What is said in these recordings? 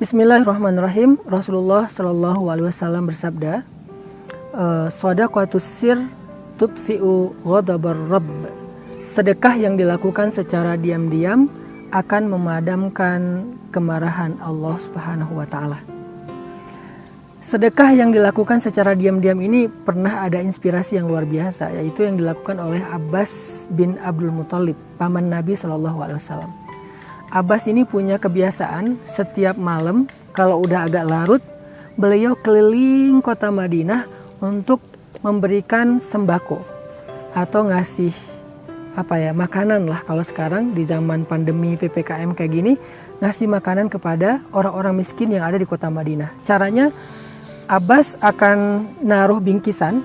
Bismillahirrahmanirrahim. Rasulullah Shallallahu Alaihi Wasallam bersabda, "Shadaqatus sir tutfi'u ghadabar Rabb." Sedekah yang dilakukan secara diam-diam akan memadamkan kemarahan Allah Subhanahu wa Ta'ala. Sedekah yang dilakukan secara diam-diam ini pernah ada inspirasi yang luar biasa, yaitu yang dilakukan oleh Abbas bin Abdul Muthalib, paman Nabi Shallallahu Alaihi Wasallam. Abbas ini punya kebiasaan setiap malam kalau udah agak larut, beliau keliling kota Madinah untuk memberikan sembako atau ngasih makanan lah, kalau sekarang di zaman pandemi PPKM kayak gini, ngasih makanan kepada orang-orang miskin yang ada di kota Madinah. Caranya Abbas akan naruh bingkisan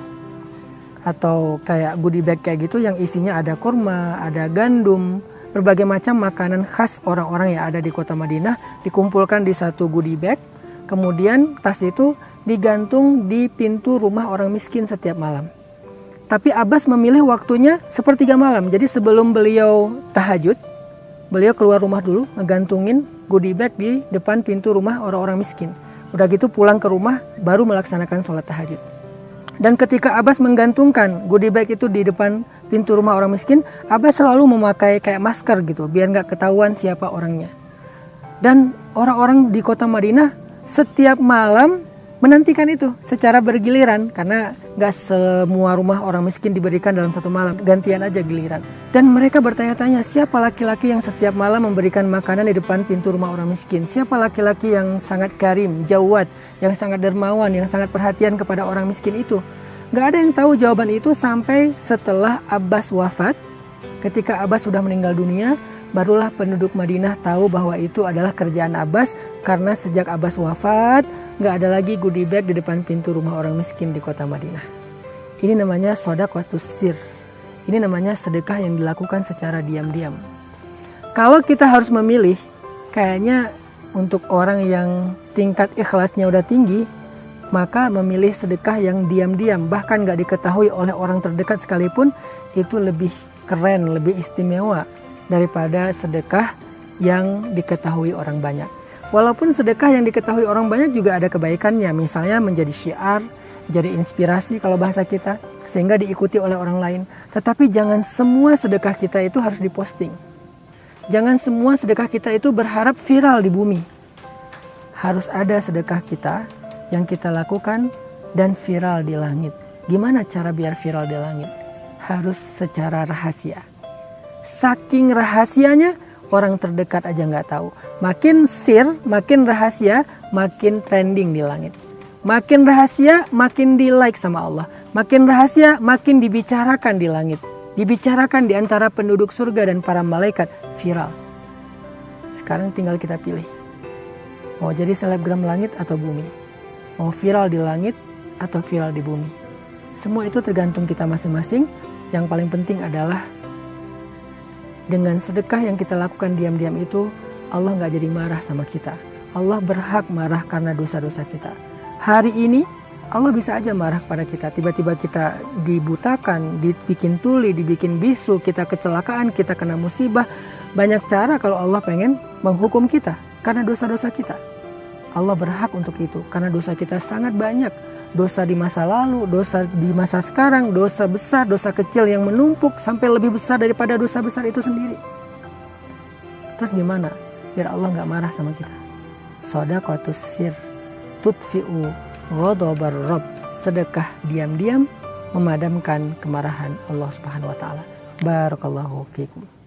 atau kayak goodie bag kayak gitu yang isinya ada kurma, ada gandum, berbagai macam makanan khas orang-orang yang ada di kota Madinah dikumpulkan di satu goodie bag. Kemudian tas itu digantung di pintu rumah orang miskin setiap malam. Tapi Abbas memilih waktunya sepertiga malam. Jadi sebelum beliau tahajud, beliau keluar rumah dulu, ngegantungin goodie bag di depan pintu rumah orang-orang miskin. Udah gitu pulang ke rumah baru melaksanakan sholat tahajud. Dan ketika Abbas menggantungkan goodie bag itu di depan pintu rumah orang miskin, Abbas selalu memakai kayak masker gitu, biar nggak ketahuan siapa orangnya. Dan orang-orang di kota Madinah setiap malam menantikan itu secara bergiliran, karena nggak semua rumah orang miskin diberikan dalam satu malam, gantian aja giliran. Dan mereka bertanya-tanya, siapa laki-laki yang setiap malam memberikan makanan di depan pintu rumah orang miskin? Siapa laki-laki yang sangat karim, jawad, yang sangat dermawan, yang sangat perhatian kepada orang miskin itu? Nggak ada yang tahu jawaban itu sampai setelah Abbas wafat. Ketika Abbas sudah meninggal dunia, barulah penduduk Madinah tahu bahwa itu adalah kerjaan Abbas, karena sejak Abbas wafat, nggak ada lagi goodie bag di depan pintu rumah orang miskin di kota Madinah. Ini namanya shadaqatus sir. Ini namanya sedekah yang dilakukan secara diam-diam. Kalau kita harus memilih, kayaknya untuk orang yang tingkat ikhlasnya udah tinggi, maka memilih sedekah yang diam-diam, bahkan nggak diketahui oleh orang terdekat sekalipun, itu lebih keren, lebih istimewa daripada sedekah yang diketahui orang banyak. Walaupun sedekah yang diketahui orang banyak juga ada kebaikannya, misalnya menjadi syiar, jadi inspirasi kalau bahasa kita, sehingga diikuti oleh orang lain. Tetapi jangan semua sedekah kita itu harus diposting. Jangan semua sedekah kita itu berharap viral di bumi. Harus ada sedekah kita yang kita lakukan dan viral di langit. Gimana cara biar viral di langit? Harus secara rahasia. Saking rahasianya, orang terdekat aja nggak tahu. Makin sir, makin rahasia, makin trending di langit. Makin rahasia, makin di like sama Allah. Makin rahasia, makin dibicarakan di langit. Dibicarakan di antara penduduk surga dan para malaikat, viral. Sekarang tinggal kita pilih. Mau jadi selebgram langit atau bumi? Mau viral di langit atau viral di bumi? Semua itu tergantung kita masing-masing. Yang paling penting adalah dengan sedekah yang kita lakukan diam-diam itu, Allah nggak jadi marah sama kita. Allah berhak marah karena dosa-dosa kita. Hari ini Allah bisa aja marah pada kita. Tiba-tiba kita dibutakan, dibikin tuli, dibikin bisu, kita kecelakaan, kita kena musibah. Banyak cara kalau Allah pengen menghukum kita karena dosa-dosa kita. Allah berhak untuk itu karena dosa kita sangat banyak. Dosa di masa lalu, dosa di masa sekarang, dosa besar, dosa kecil yang menumpuk sampai lebih besar daripada dosa besar itu sendiri. Terus gimana biar Allah gak marah sama kita? Shadaqatus sir tutfi'u ghadabar Rabb. Sedekah diam-diam memadamkan kemarahan Allah Subhanahu wa Ta'ala. Barakallahu fikum.